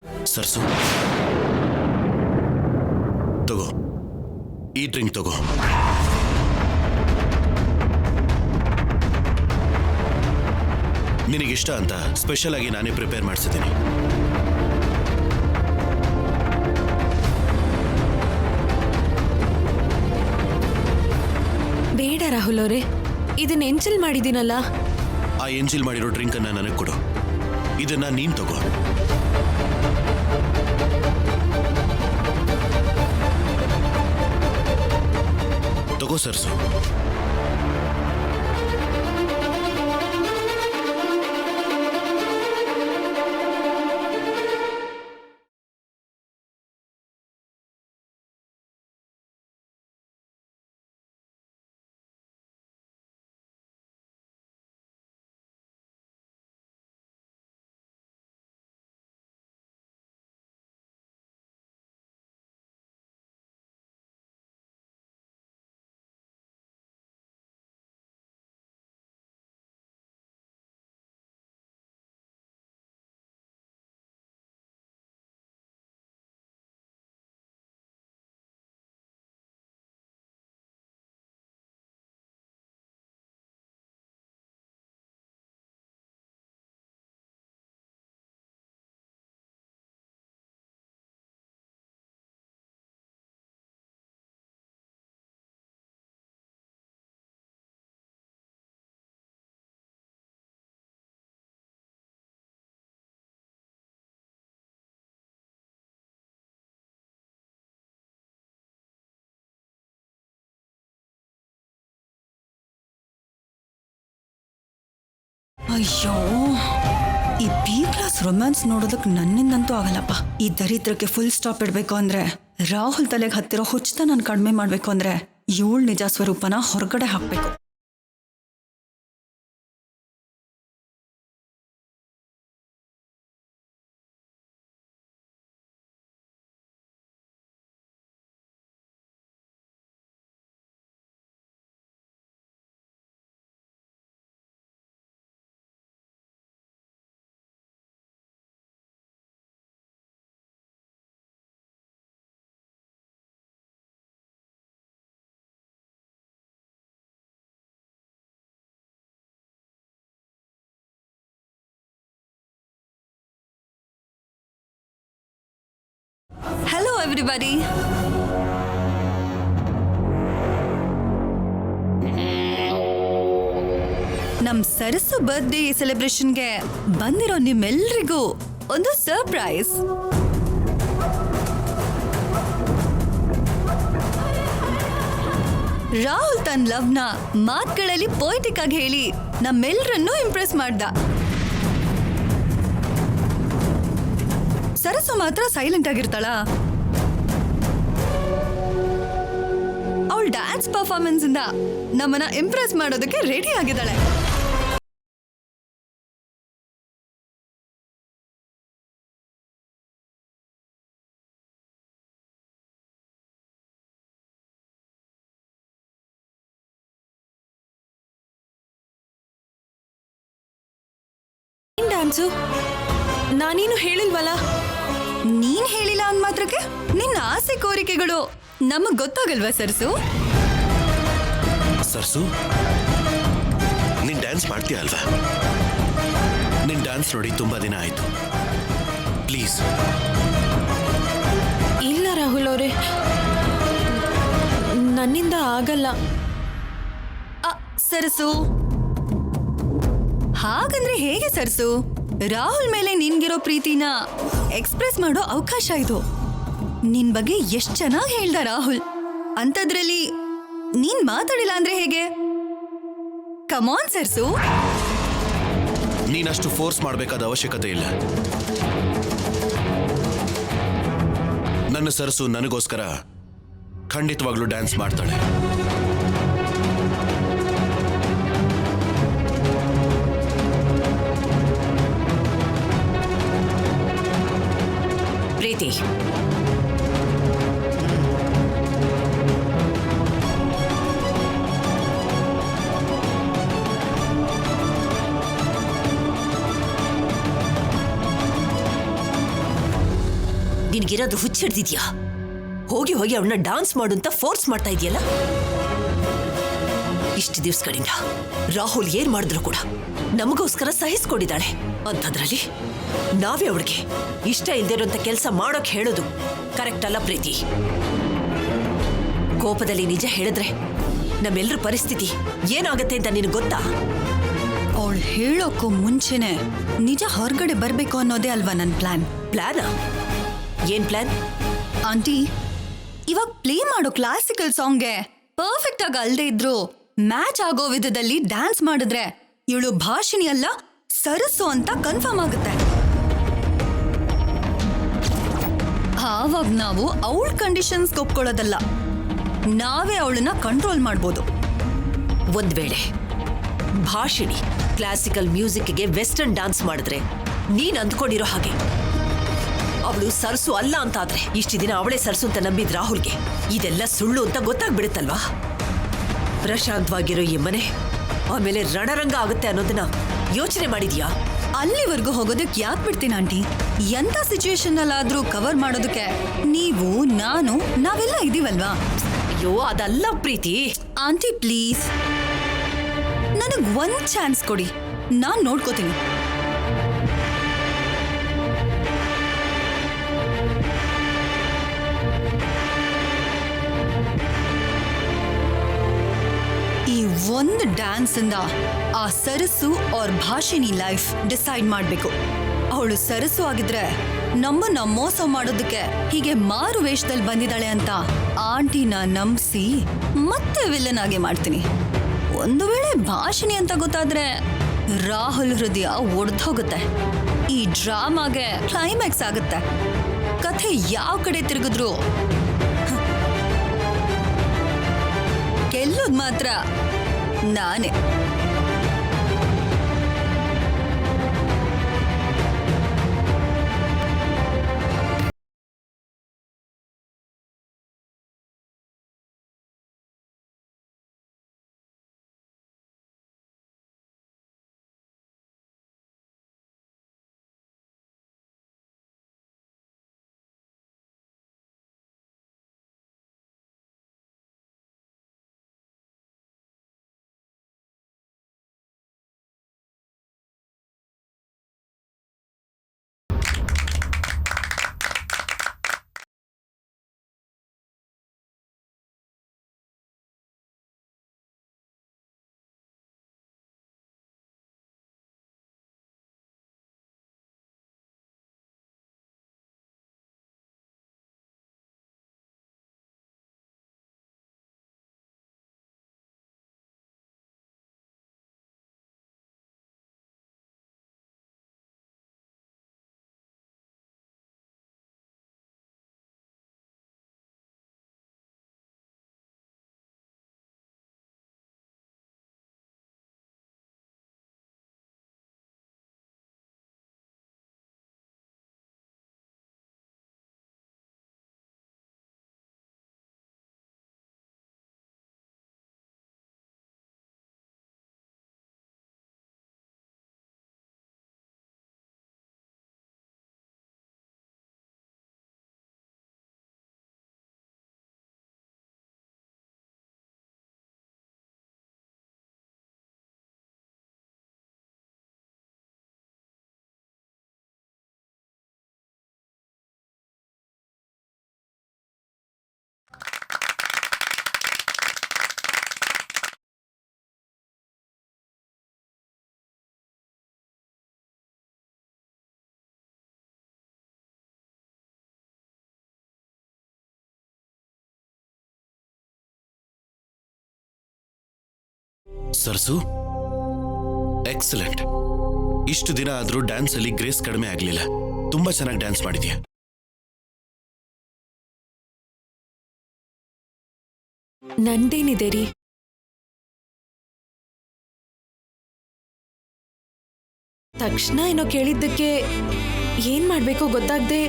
ಸರ್ಸು, ತಗೋ ಈ ಡ್ರಿಂಕ್ ತಗೋ. ನಿನಗಿಷ್ಟ ಅಂತ ಸ್ಪೆಷಲ್ ಆಗಿ ನಾನೇ ಪ್ರಿಪೇರ್ ಮಾಡಿಸಿದ್ದೀನಿ. ಬೇಡ ರಾಹುಲ್ ಅವರೇ, ಇದನ್ನ ಎಂಜಲ್ ಮಾಡಿದ್ದೀನಲ್ಲ. ಆ ಎಂಜಿಲ್ ಮಾಡಿರೋ ಡ್ರಿಂಕ್ ಅನ್ನ ನನಗೆ ಕೊಡು. ಇದನ್ನ ನೀನ್ ತಗೋ. ತಗೋ ಸರ್ಸು. ಅಯ್ಯೋ, ಈ ಬಿ ಕ್ಲಾಸ್ ರೊಮ್ಯಾನ್ಸ್ ನೋಡೋದಕ್ಕೆ ನನ್ನಿಂದಂತೂ ಆಗಲ್ಲಪ್ಪ. ಈ ದರಿದ್ರಕ್ಕೆ ಫುಲ್ ಸ್ಟಾಪ್ ಇಡಬೇಕು ಅಂದ್ರೆ, ರಾಹುಲ್ ತಲೆಗೆ ಹತ್ತಿರೋ ಹುಚ್ಚತ ನಾನು ಕಡಿಮೆ ಮಾಡಬೇಕು ಅಂದ್ರೆ, ಇವಳ ನಿಜ ಸ್ವರೂಪನ ಹೊರಗಡೆ ಹಾಕಬೇಕು. Hello everybody. ನಮ್ ಸರಸು ಬರ್ತ್ಡೇ ಸೆಲೆಬ್ರೇಷನ್ಗೆ ಬಂದಿರೋ ನಿಮ್ಮೆಲ್ರಿಗೂ ಒಂದು ಸರ್ಪ್ರೈಸ್. ರಾಹುಲ್ ತನ್ನ ಲವ್ನ ಮಾತುಗಳಲ್ಲಿ ಪೊಯಿಟಿಕ್ ಆಗಿ ಹೇಳಿ ನಮ್ಮೆಲ್ಲರನ್ನೂ ಇಂಪ್ರೆಸ್ ಮಾಡ್ದ. ಸರಸು ಮಾತ್ರ ಸೈಲೆಂಟ್ ಆಗಿರ್ತಾಳ. ಅವಳ ಡ್ಯಾನ್ಸ್ ಪರ್ಫಾರ್ಮೆನ್ಸ್ ಇಂದ ನಮ್ಮನ್ನ ಇಂಪ್ರೆಸ್ ಮಾಡೋದಕ್ಕೆ ರೆಡಿ ಆಗಿದ್ದಾಳೆ. ಡ್ಯಾನ್ಸು ನಾನೇನು ಹೇಳಿಲ್ವಲ್ಲ. ನೀನ್ ಹೇಳಿಲ್ಲ ಅಂದ್ ಮಾತ್ರಕ್ಕೆ ನಿನ್ನ ಆಸೆ ಕೋರಿಕೆಗಳು ನಮಗ್ ಗೊತ್ತಾಗಲ್ವಾ ಸರ್ಸು? ಸರ್ಸು, ನೀನ್ ಡ್ಯಾನ್ಸ್ ಮಾಡ್ತೀಯ ಅಲ್ವಾ? ನಿನ್ ಡ್ಯಾನ್ಸ್ ನೋಡಿ ತುಂಬಾ ದಿನ ಆಯ್ತು. ಪ್ಲೀಸ್. ಇಲ್ಲ ರಾಹುಲ್ ಅವರೇ, ನನ್ನಿಂದ ಆಗಲ್ಲ. ಸರ್ಸು, ಹಾಗಂದ್ರೆ ಹೇಗೆ ಸರ್ಸು? ರಾಹುಲ್ ಮೇಲೆ ನಿನ್ಗಿರೋ ಪ್ರೀತಿನ ಎಕ್ಸ್ಪ್ರೆಸ್ ಮಾಡೋ ಅವಕಾಶ ಇದು. ನಿನ್ ಬಗ್ಗೆ ಎಷ್ಟ್ ಚೆನ್ನಾಗಿ ಹೇಳ್ದ ರಾಹುಲ್. ಅಂತದ್ರಲ್ಲಿ ನೀನ್ ಮಾತಾಡಿಲ್ಲ ಅಂದ್ರೆ ಹೇಗೆ? ಕಮಾನ್ ಸರ್ಸು. ನೀನಷ್ಟು ಫೋರ್ಸ್ ಮಾಡಬೇಕಾದ ಅವಶ್ಯಕತೆ ಇಲ್ಲ. ನನ್ನ ಸರಸು ನನಗೋಸ್ಕರ ಖಂಡಿತವಾಗ್ಲೂ ಡ್ಯಾನ್ಸ್ ಮಾಡ್ತಾಳೆ. ಪ್ರೀತಿ, ನಿನ್ಗಿರೋದು ಹುಚ್ಚಿಡ್ದಿದ್ಯಾ? ಹೋಗಿ ಹೋಗಿ ಅವಳನ್ನ ಡಾನ್ಸ್ ಮಾಡು ಅಂತ ಫೋರ್ಸ್ ಮಾಡ್ತಾ ಇದೆಯಲ್ಲ. ಇಷ್ಟು ದಿವ್ಸಗಳಿಂದ ರಾಹುಲ್ ಏನ್ ಮಾಡಿದ್ರು ಕೂಡ ನಮಗೋಸ್ಕರ ಸಹಿಸ್ಕೊಂಡಿದ್ದಾಳೆ. ಅಂಥದ್ರಲ್ಲಿ ನಾವೇ ಅವಳಿಗೆ ಇಷ್ಟ ಇಲ್ದೇ ಇರೋಂಥ ಕೆಲಸ ಮಾಡೋಕ್ ಹೇಳೋದು ಕರೆಕ್ಟ್ ಅಲ್ಲ ಪ್ರೀತಿ. ಕೋಪದಲ್ಲಿ ನಿಜ ಹೇಳಿದ್ರೆ ನಮ್ಮೆಲ್ಲರ ಪರಿಸ್ಥಿತಿ ಏನಾಗತ್ತೆ ಅಂತ ನಿನಗೆ ಗೊತ್ತಾ? ಅವಳು ಹೇಳೋಕ್ಕೂ ಮುಂಚೆನೆ ನಿಜ ಹೊರಗಡೆ ಬರ್ಬೇಕು ಅನ್ನೋದೇ ಅಲ್ವಾ ನನ್ನ ಪ್ಲಾನ್. ಪ್ಲಾನಾ? ಏನ್ ಪ್ಲಾನ್? ಆಂಟಿ, ಇವಾಗ ಪ್ಲೇ ಮಾಡೋ ಕ್ಲಾಸಿಕಲ್ ಸಾಂಗ್ಗೆ ಪರ್ಫೆಕ್ಟ್ ಆಗಿ ಅಲ್ದೇ ಇದ್ರು ಮ್ಯಾಚ್ ಆಗೋ ವಿಧದಲ್ಲಿ ಡ್ಯಾನ್ಸ್ ಮಾಡಿದ್ರೆ ಇವಳು ಭಾಷಿಣಿ ಅಲ್ಲ ಸರಸ್ಸು ಅಂತ ಕನ್ಫರ್ಮ್ ಆಗುತ್ತೆ. ಆವಾಗ ನಾವು ಅವಳ ಕಂಡೀಷನ್ಸ್ ಒಪ್ಕೊಳ್ಳೋದಲ್ಲ, ನಾವೇ ಅವಳನ್ನ ಕಂಟ್ರೋಲ್ ಮಾಡ್ಬೋದು. ಒಂದ್ ವೇಳೆ ಭಾಷಿಣಿ ಕ್ಲಾಸಿಕಲ್ ಮ್ಯೂಸಿಕ್ಗೆ ವೆಸ್ಟರ್ನ್ ಡಾನ್ಸ್ ಮಾಡಿದ್ರೆ ನೀನ್ ಅಂದ್ಕೊಂಡಿರೋ ಹಾಗೆ ಅವಳು ಸರ್ಸು ಅಲ್ಲ ಅಂತ ಆದ್ರೆ ಇಷ್ಟು ದಿನ ಅವಳೇ ಸರ್ಸು ಅಂತ ನಂಬಿದ್ ರಾಹುಲ್ಗೆ ಇದೆಲ್ಲ ಸುಳ್ಳು ಅಂತ ಗೊತ್ತಾಗ್ಬಿಡುತ್ತಲ್ವಾ? ಪ್ರಶಾಂತವಾಗಿರೋ ಈ ಮನೆ ಆಮೇಲೆ ರಣರಂಗ ಆಗುತ್ತೆ ಅನ್ನೋದನ್ನ ಯೋಚನೆ ಮಾಡಿದ್ಯಾ? ಅಲ್ಲಿವರೆಗೂ ಹೋಗೋದಕ್ಕೆ ಯಾಕೆ ಬಿಡ್ತೀನಿ ಆಂಟಿ? ಎಂತ ಸಿಚುವೇಶನ್ ಅಲ್ಲಾದ್ರೂ ಕವರ್ ಮಾಡೋದಕ್ಕೆ ನೀವು ನಾನು ನಾವೆಲ್ಲ ಇದೀವಲ್ವಾ? ಅಯ್ಯೋ ಅದಲ್ಲ ಪ್ರೀತಿ. ಆಂಟಿ ಪ್ಲೀಸ್, ನನಗ್ ಒಂದ್ ಚಾನ್ಸ್ ಕೊಡಿ, ನಾನ್ ನೋಡ್ಕೋತೀನಿ. ಈ ಒಂದು ಡ್ಯಾನ್ಸ್ ಇಂದ ಆ ಸರಸ್ಸು ಅವ್ರ ಭಾಷಿಣಿ ಲೈಫ್ ಡಿಸೈಡ್ ಮಾಡ್ಬೇಕು. ಅವಳು ಸರಸ್ಸು ಆಗಿದ್ರೆ ನಮ್ಮನ್ನ ಮೋಸ ಮಾಡೋದಕ್ಕೆ ಹೀಗೆ ಮಾರು ವೇಷದಲ್ಲಿ ಬಂದಿದ್ದಾಳೆ ಅಂತ ಆಂಟಿನ ನಂಬಿಸಿ ಮತ್ತೆ ವಿಲನ್ ಆಗಿ ಮಾಡ್ತೀನಿ. ಒಂದು ವೇಳೆ ಭಾಷಿಣಿ ಅಂತ ಗೊತ್ತಾದ್ರೆ ರಾಹುಲ್ ಹೃದಯ ಒಡ್ದೋಗುತ್ತೆ. ಈ ಡ್ರಾಮಾಗೆ ಕ್ಲೈಮ್ಯಾಕ್ಸ್ ಆಗುತ್ತೆ. ಕಥೆ ಯಾವ ಕಡೆ ತಿರುಗಿದ್ರು ಗೆಲ್ಲೋದ್ ಮಾತ್ರ ನಾನೇ. ಸರ್ಸು, ಎಕ್ಸಲೆಂಟ್. ಇಷ್ಟು ದಿನ ಆದ್ರೂ ಡ್ಯಾನ್ಸ್ ಅಲ್ಲಿ ಗ್ರೇಸ್ ಕಡಿಮೆ ಆಗ್ಲಿಲ್ಲ. ತುಂಬಾ ಚೆನ್ನಾಗಿ ಡ್ಯಾನ್ಸ್ ಮಾಡಿದ್ಯಾ. ನಂದೇನಿದೆ ರೀ, ತಕ್ಷಣ ಏನೋ ಕೇಳಿದ್ದಕ್ಕೆ ಏನ್ ಮಾಡ್ಬೇಕೋ ಗೊತ್ತಾಗ್ದೆ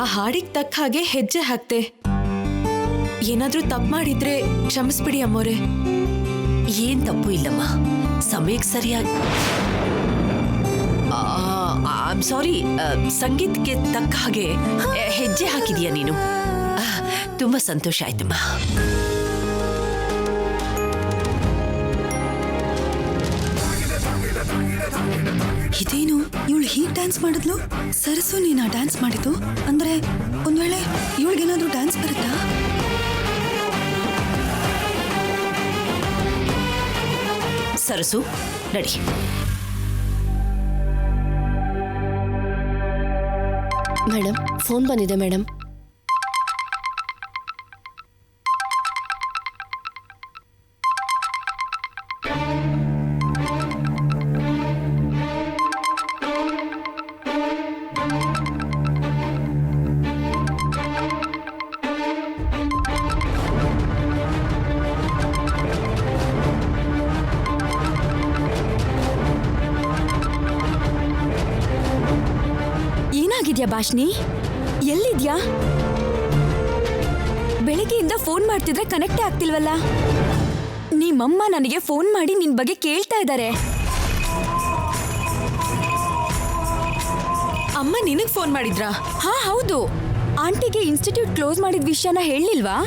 ಆ ಹಾಡಿಗೆ ತಕ್ಕ ಹಾಗೆ ಹೆಜ್ಜೆ ಹಾಕ್ತೆ. ಏನಾದ್ರೂ ತಪ್ಪು ಮಾಡಿದ್ರೆ ಕ್ಷಮಿಸ್ಬಿಡಿ ಅಮ್ಮೋರೆ. ಏನ್ ತಪ್ಪು ಇಲ್ಲಮ್ಮ, ಸಮಯಕ್ಕೆ ಸರಿಯಾಗಿ ಐ ಸಾರಿ, ಸಂಗೀತಕ್ಕೆ ತಕ್ಕ ಹಾಗೆ ಹೆಜ್ಜೆ ಹಾಕಿದೀಯ ನೀನು. ತುಂಬಾ ಸಂತೋಷ ಆಯ್ತಮ್ಮ. ಇದೇನು ಇವಳು ಹೀಗ್ ಡ್ಯಾನ್ಸ್ ಮಾಡಿದ್ಲು? ಸರಸು ನೀನಾ ಡ್ಯಾನ್ಸ್ ಮಾಡಿದ್ದು? ಅಂದ್ರೆ ಒಂದ್ ವೇಳೆ ಇವಳಿಗೇನಾದ್ರೂ ಡ್ಯಾನ್ಸ್ ಬರುತ್ತಾ? ಸರಸು, ನಡಿ. ಮೇಡಮ್, ಫೋನ್ ಬಂದಿದೆ ಮೇಡಮ್. ಏನಾಗಿದ್ಯಾ ಭಾಷಿಣಿ? ಎಲ್ಲಿದ್ಯಾ? ಬೆಳಿಗ್ಗೆಯಿಂದ ಫೋನ್ ಮಾಡ್ತಿದ್ರೆ ಕನೆಕ್ಟೇ ಆಗ್ತಿಲ್ವಲ್ಲ. ನಿಮ್ಮಮ್ಮ ನನಗೆ ಫೋನ್ ಮಾಡಿ ನಿನ್ ಬಗ್ಗೆ ಕೇಳ್ತಾ ಇದ್ದಾರೆ. ಅಮ್ಮ ನಿನಗ್ ಫೋನ್ ಮಾಡಿದ್ರಾ? ಹಾ ಹೌದು. ಆಂಟಿಗೆ ಇನ್ಸ್ಟಿಟ್ಯೂಟ್ ಕ್ಲೋಸ್ ಮಾಡಿದ ವಿಷಯನ ಹೇಳಿಲ್ವಾ?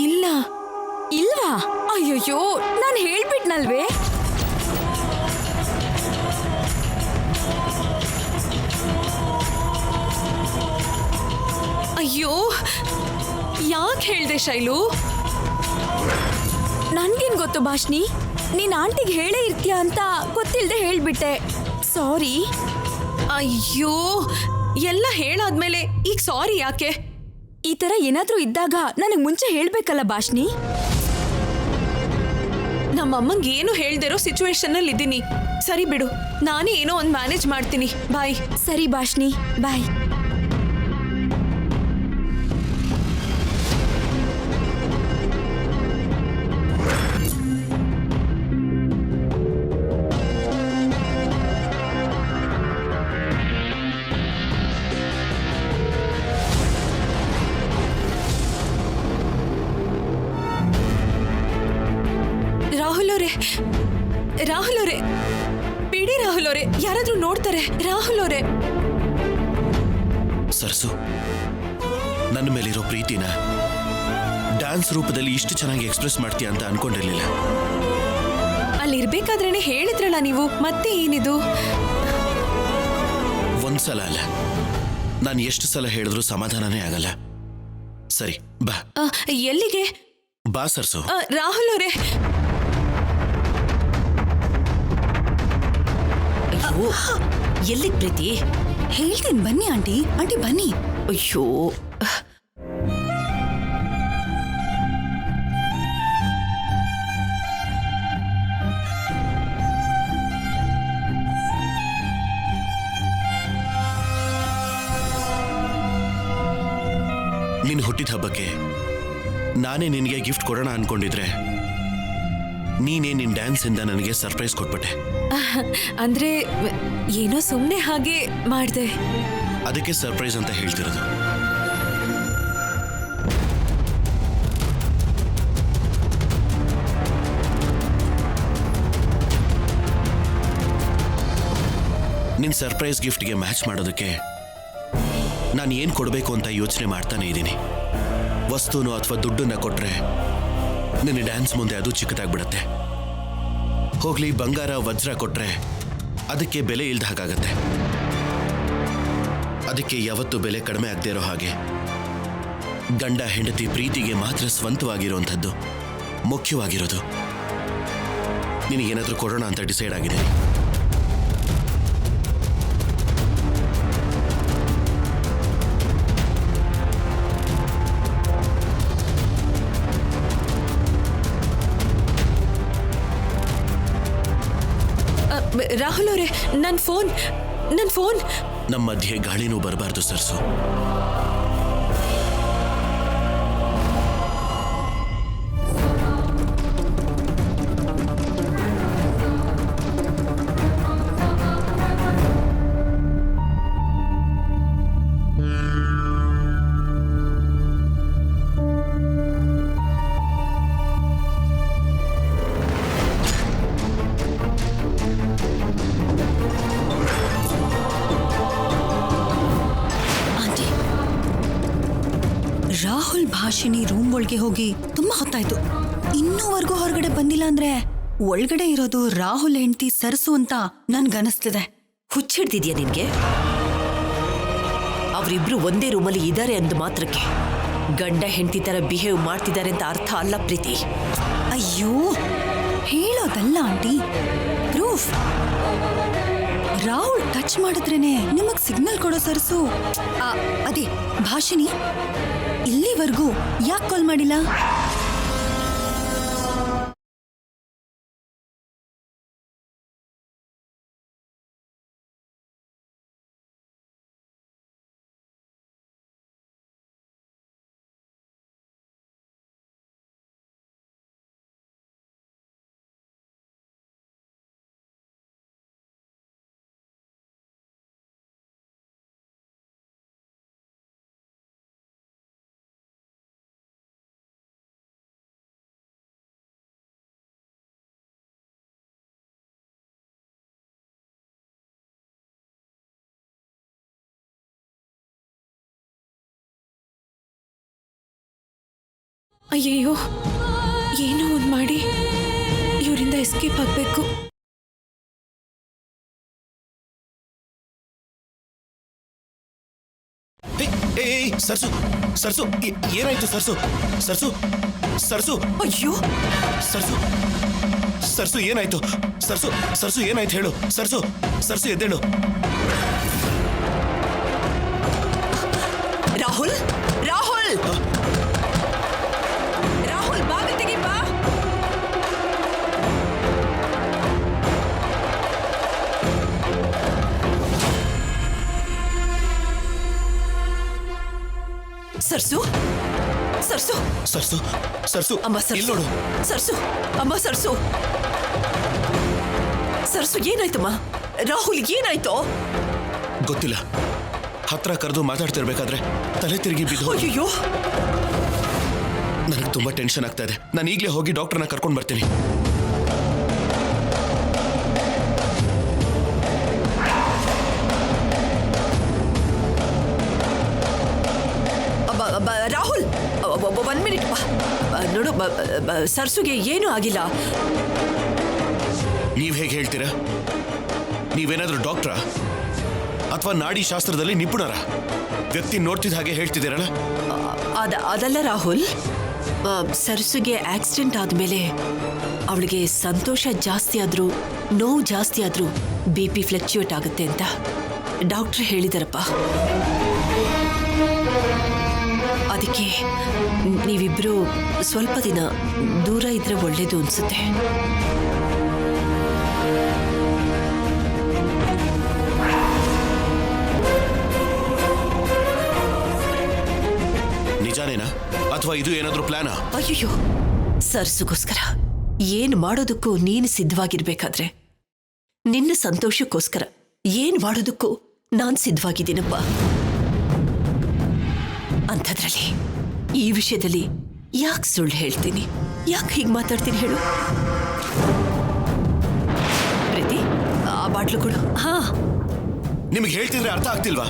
ಇಲ್ಲ. ಇಲ್ವಾ? ಅಯ್ಯಯ್ಯೋ, ನಾನು ಹೇಳ್ಬಿಟ್ನಲ್ವೇ. ಅಯ್ಯೋ, ಯಾಕೆ ಹೇಳ್ದೆ ಶೈಲು? ನನ್ಗೇನ್ ಗೊತ್ತು ಭಾಷಿಣಿ, ನೀನ್ ಆಂಟಿಗೆ ಹೇಳೇ ಇರ್ತೀಯ ಅಂತ ಗೊತ್ತಿಲ್ದೆ ಹೇಳ್ಬಿಟ್ಟೆ. ಸಾರಿ. ಅಯ್ಯೋ, ಎಲ್ಲ ಹೇಳಾದ್ಮೇಲೆ ಈಗ ಸಾರಿ ಯಾಕೆ? ಈ ತರ ಏನಾದ್ರೂ ಇದ್ದಾಗ ನನಗ್ ಮುಂಚೆ ಹೇಳ್ಬೇಕಲ್ಲ ಭಾಷಿಣಿ. ನಮ್ಮಮ್ಮಂಗೆ ಏನು ಹೇಳ್ದಿರೋ ಸಿಚುವೇಶನ್ ಅಲ್ಲಿ ಇದ್ದೀನಿ. ಸರಿ ಬಿಡು, ನಾನೇ ಏನೋ ಒಂದು ಮ್ಯಾನೇಜ್ ಮಾಡ್ತೀನಿ. ಬಾಯ್. ಸರಿ ಭಾಷಿಣಿ, ಬಾಯ್. ರಾಹುಲ್ ಅವರೇ, ಬಿಡಿ ರಾಹುಲ್ ಅವರೇ, ಯಾರಾದ್ರೂ ನೋಡ್ತಾರೆ. ರಾಹುಲ್ ಅವರೇ. ಸರ್ಸು, ನನ್ನ ಮೇಲಿರೋ ಪ್ರೀತಿನ ಡ್ಯಾನ್ಸ್ ರೂಪದಲ್ಲಿ ಇಷ್ಟು ಚೆನ್ನಾಗಿ ಎಕ್ಸ್ಪ್ರೆಸ್ ಮಾಡ್ತೀಯ ಅಂತ ಅನ್ಕೊಂಡಿರ್ಲಿಲ್ಲ. ಅಲ್ಲಿ ಇರ್ಬೇಕಾದ್ರೇನೆ ಹೇಳಿದ್ರಲ್ಲ ನೀವು, ಮತ್ತೆ ಏನಿದು? ಒಂದ್ಸಲ ಅಲ್ಲ, ನಾನು ಎಷ್ಟು ಸಲ ಹೇಳಿದ್ರೂ ಸಮಾಧಾನನೇ ಆಗಲ್ಲ. ಸರಿ ಬಾ. ಎಲ್ಲಿಗೆ? ಬಾ ಸರ್ಸು. ರಾಹುಲ್ ಅವರೇ. ಅಯ್ಯೋ, ಎಲ್ಲಿಗ್ ಪ್ರೀತಿ? ಹೇಳ್ತೀನಿ ಬನ್ನಿ ಆಂಟಿ. ಆಂಟಿ ಬನ್ನಿ. ಅಯ್ಯೋ, ನಿನ್ನ ಹುಟ್ಟಿದ ಹಬ್ಬಕ್ಕೆ ನಾನೇ ನಿನಗೆ ಗಿಫ್ಟ್ ಕೊಡೋಣ ಅನ್ಕೊಂಡಿದ್ರೆ ನೀನೇ ನಿನ್ನ ಡ್ಯಾನ್ಸ್ ಇಂದ ನನಗೆ ಸರ್ಪ್ರೈಸ್ ಕೊಟ್ಬಿಟ್ಟೆ. ಅಂದ್ರೆ ಏನೋ ಸುಮ್ಮನೆ ಹಾಗೆ ಮಾಡಿದೆ. ಅದಕ್ಕೆ ಸರ್ಪ್ರೈಸ್ ಅಂತ ಹೇಳ್ತಿರೋದು. ನಿನ್ನ ಸರ್ಪ್ರೈಸ್ ಗಿಫ್ಟ್ಗೆ ಮ್ಯಾಚ್ ಮಾಡೋದಕ್ಕೆ ನಾನು ಏನು ಕೊಡಬೇಕು ಅಂತ ಯೋಚನೆ ಮಾಡ್ತಾನೆ ಇದ್ದೀನಿ. ವಸ್ತುನೋ ಅಥವಾ ದುಡ್ಡನ್ನ ಕೊಟ್ರೆ ನಿನ್ನ ಡ್ಯಾನ್ಸ್ ಮುಂದೆ ಅದು ಚಿಕ್ಕದಾಗ್ಬಿಡತ್ತೆ. ಹೋಗ್ಲಿ, ಬಂಗಾರ ವಜ್ರ ಕೊಟ್ರೆ ಅದಕ್ಕೆ ಬೆಲೆ ಇಲ್ದ ಹಾಗಾಗತ್ತೆ. ಅದಕ್ಕೆ ಯಾವತ್ತೂ ಬೆಲೆ ಕಡಿಮೆ ಆಗದೆ ಇರೋ ಹಾಗೆ ಗಂಡ ಹೆಂಡತಿ ಪ್ರೀತಿಗೆ ಮಾತ್ರ ಸ್ವಂತವಾಗಿರುವಂಥದ್ದು ಮುಖ್ಯವಾಗಿರೋದು. ನಿನಗೇನಾದ್ರೂ ಕೊಡೋಣ ಅಂತ ಡಿಸೈಡ್ ಆಗಿದೆ. ರಾಹುಲ್ ಅವರೇ, ನನ್ನ ಫೋನ್. ನಮ್ಮ ಮಧ್ಯೆ ಗಾಳಿನೂ ಬರಬಾರ್ದು ಸರ್ಸು. ಭಾಷಿಣಿ ರೂಮ್ ಒಳಗೆ ಹೋಗಿ ತುಂಬಾ ಹೊತ್ತಾಯ್ತು, ಇನ್ನೂವರೆಗೂ ಹೊರಗಡೆ ಬಂದಿಲ್ಲ ಅಂದ್ರೆ ಒಳಗಡೆ ಇರೋದು ರಾಹುಲ್ ಹೆಂಡತಿ ಸರ್ಸು ಅಂತ ನನ್ಗನಿಸ್ತಿದೆ. ಹುಚ್ಚಿಡ್ತಿದ್ಯಾ ನಿನ್ಗೆ? ಅವರಿಬ್ರು ಒಂದೇ ರೂಮಲ್ಲಿ ಇದ್ದಾರೆ ಅಂದ ಮಾತ್ರಕ್ಕೆ ಗಂಡ ಹೆಂಡತಿ ತರ ಬಿಹೇವ್ ಮಾಡ್ತಿದ್ದಾರೆ ಅಂತ ಅರ್ಥ ಅಲ್ಲ ಪ್ರೀತಿ. ಅಯ್ಯೋ, ಹೇಳೋದಲ್ಲ ಆಂಟಿ, ಪ್ರೂಫ್. ರಾಹುಲ್ ಟಚ್ ಮಾಡಿದ್ರೇನೆ ನಿಮಗ್ ಸಿಗ್ನಲ್ ಕೊಡೋ ಸರ್ಸು. ಅದೇ ಭಾಷಿಣಿ ಇಲ್ಲಿವರೆಗೂ ಯಾಕೆ ಕಾಲ್ ಮಾಡಿಲ್ಲ? ಅಯ್ಯಯ್ಯೋ, ಏನೋ ಒಂದು ಮಾಡಿ ಇವರಿಂದ ಎಸ್ಕೇಪ್ ಆಗಬೇಕು. ಸರ್ಸು ಸರ್ಸು ಏನಾಯ್ತು? ಸರ್ಸು ಸರ್ಸು ಸರ್ಸು ಅಯ್ಯೋ ಸರ್ಸು ಸರ್ಸು ಏನಾಯ್ತು? ಸರ್ಸು ಸರ್ಸು ಏನಾಯ್ತು ಹೇಳು. ಸರ್ಸು ಸರ್ಸು ಎದ್ದೇಳು. ರಾಹುಲ್, ರಾಹುಲ್, ರಾಹುಲ್ ಬಾಗಿಲು ತೆಗಿ ಬಾ. ಸರ್ಸು, ಸರ್ಸು, ಸರ್ಸು ಸರ್ಸು ಅಮ್ಮ ಇಲ್ಲಿ ಸರ್ಸು, ನೋಡು. ಸರ್ಸು, ಅಮ್ಮ ಸರ್ಸು, ಸರ್ಸು ಏನಾಯ್ತಮ್ಮ? ರಾಹುಲ್ ಏನಾಯ್ತು? ಗೊತ್ತಿಲ್ಲ. ಹತ್ರ ಕರೆದು ಮಾತಾಡ್ತಿರ್ಬೇಕಾದ್ರೆ ತಲೆ ತಿರುಗಿ ಬಿದ್ದು. ಅಯ್ಯೋ, ನನಗೆ ತುಂಬಾ ಟೆನ್ಷನ್ ಆಗ್ತಾ ಇದೆ. ನಾನು ಈಗಲೇ ಹೋಗಿ ಡಾಕ್ಟರ್ನ ಕರ್ಕೊಂಡು ಬರ್ತೀನಿ. ರಾಹುಲ್ 1 ಮಿನಿಟ್ ಬಾ. ನೋಡು, ಸರ್ಸುಗೆ ಏನೂ ಆಗಿಲ್ಲ. ನೀವ್ ಹೇಗೆ ಹೇಳ್ತೀರಾ? ನೀವೇನಾದ್ರೂ ಡಾಕ್ಟ್ರಾ ಅಥವಾ ನಾಡಿ ಶಾಸ್ತ್ರದಲ್ಲಿ ನಿಪುಣರ? ವ್ಯಕ್ತಿ ನೋಡ್ತಿದ್ದ ಹಾಗೆ ಹೇಳ್ತಿದ್ದೀರಲ್ಲ. ಅದಲ್ಲ ರಾಹುಲ್, ಸರ್ಸುಗೆ ಆಕ್ಸಿಡೆಂಟ್ ಆದ್ಮೇಲೆ ಅವಳಿಗೆ ಸಂತೋಷ ಜಾಸ್ತಿ ಆದ್ರೂ ನೋವು ಜಾಸ್ತಿ ಆದ್ರೂ BP ಫ್ಲಕ್ಚುಯೇಟ್ ಆಗುತ್ತೆ ಅಂತ ಡಾಕ್ಟರ್ ಹೇಳಿದಾರಪ್ಪ. ಅದಕ್ಕೆ ನೀವಿಬ್ರು ಸ್ವಲ್ಪ ದಿನ ದೂರ ಇದ್ರೆ ಒಳ್ಳೇದು ಅನ್ಸುತ್ತೆ. ನಿಜಾನೇನಾ ಅಥವಾ ಇದು ಏನಾದ್ರೂ ಪ್ಲಾನಾ? ಅಯ್ಯೋ, ಸರ್ಸುಗೋಸ್ಕರ ಏನ್ ಮಾಡೋದಕ್ಕೂ ನೀನು ಸಿದ್ಧವಾಗಿರ್ಬೇಕಾದ್ರೆ ನಿನ್ನ ಸಂತೋಷಕ್ಕೋಸ್ಕರ ಏನ್ ಮಾಡೋದಕ್ಕೂ ನಾನ್ ಸಿದ್ಧವಾಗಿದ್ದೀನಪ್ಪ. ಅಂಥದ್ರಲ್ಲಿ ಈ ವಿಷಯದಲ್ಲಿ ಯಾಕೆ ಸುಳ್ಳು ಹೇಳ್ತೀನಿ? ಯಾಕೆ ಹೀಗೆ ಮಾತಾಡ್ತೀನಿ ಹೇಳು? ಪ್ರೀತಿ, ಆ ಬಾಟ್ಲು ಕೊಡು. ಹಾ, ನಿಮಗೆ ಹೇಳ್ತಿದ್ರೆ ಅರ್ಥ ಆಗ್ತಿಲ್ವಾ?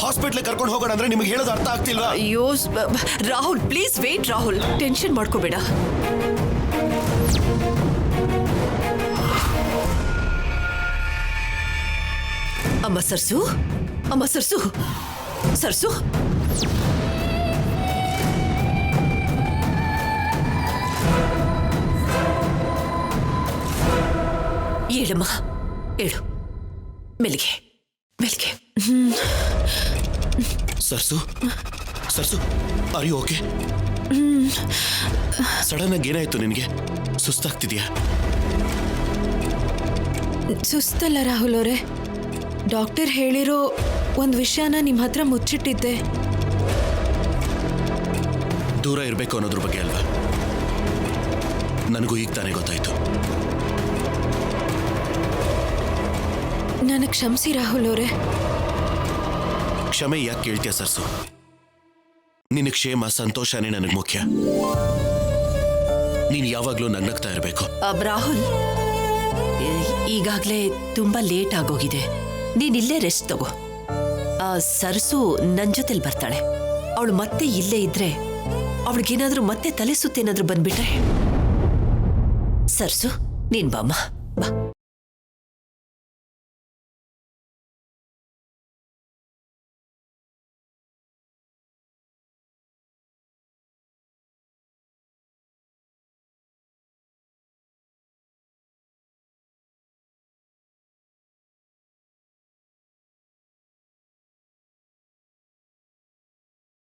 ಹಾಸ್ಪಿಟ್ಲ್ ಕರ್ಕೊಂಡು ಹೋಗೋಣ ಅಂದ್ರೆ ನಿಮಗೆ ಹೇಳೋದು ಅರ್ಥ ಆಗ್ತಿಲ್ವಾ? ಅಯ್ಯೋ Rahul, please wait. Rahul, tension ಮಾಡ್ಕೋಬೇಡ. ಅಮ್ಮ ಸರ್ಸು, ಅಮ್ಮ ಸರ್ಸು, ಸರ್ಸು, ಹೇಳಮ್ಮ, ಹೇಳು. ಮೆಲ್ಗೆ ಮೆಲ್ಗೆ. Sarsu Sarsu, are you okay? Sudden ಆಗಿ ಏನಾಯ್ತು ನಿನಗೆ? ಸುಸ್ತಾಗ್ತಿದ್ಯಾ? ಸುಸ್ತಲ್ಲ ರಾಹುಲ್ ಅವರೇ, ಡಾಕ್ಟರ್ ಹೇಳಿರೋ ಒಂದು ವಿಷಯನ ನಿಮ್ಮ ಹತ್ರ ಮುಚ್ಚಿಟ್ಟಿದ್ದೆ. ದೂರ ಇರಬೇಕು ಅನ್ನೋದ್ರ ಬಗ್ಗೆ ಅಲ್ವಾ? ನನಗೂ ಈಗ ತಾನೇ ಗೊತ್ತಾಯ್ತು. ನನಗೆ ಕ್ಷಮಿಸಿ ರಾಹುಲ್ ಅವರೇ. ಕ್ಷಮೆ ಯಾಕೆ ಕೇಳ್ತೀಯ ಸರ್ಸು? ನಿನ್ನ ಕ್ಷೇಮ ಸಂತೋಷನೇ ನನಗೆ ಮುಖ್ಯ. ನೀನು ಯಾವಾಗಲೂ ನಗ್ನಗ್ತಾ ಇರಬೇಕು. ರಾಹುಲ್, ಈಗಾಗಲೇ ತುಂಬಾ ಲೇಟ್ ಆಗೋಗಿದೆ. ನೀನಿಲ್ಲೇ ರೆಸ್ಟ್ ತಗೋ. ಸರ್ಸು ನನ್ನ ಜೊತೆಲಿ ಬರ್ತಾಳೆ. ಅವಳು ಮತ್ತೆ ಇಲ್ಲೇ ಇದ್ರೆ ಅವಳಿಗೇನಾದ್ರೂ ಮತ್ತೆ ತಲೆ ಸುತ್ತೇನಾದ್ರೂ ಬಂದ್ಬಿಟ್ರೆ ಸರ್ಸು ನೀನ್ ಬಾಮ್ಮ ಬಾ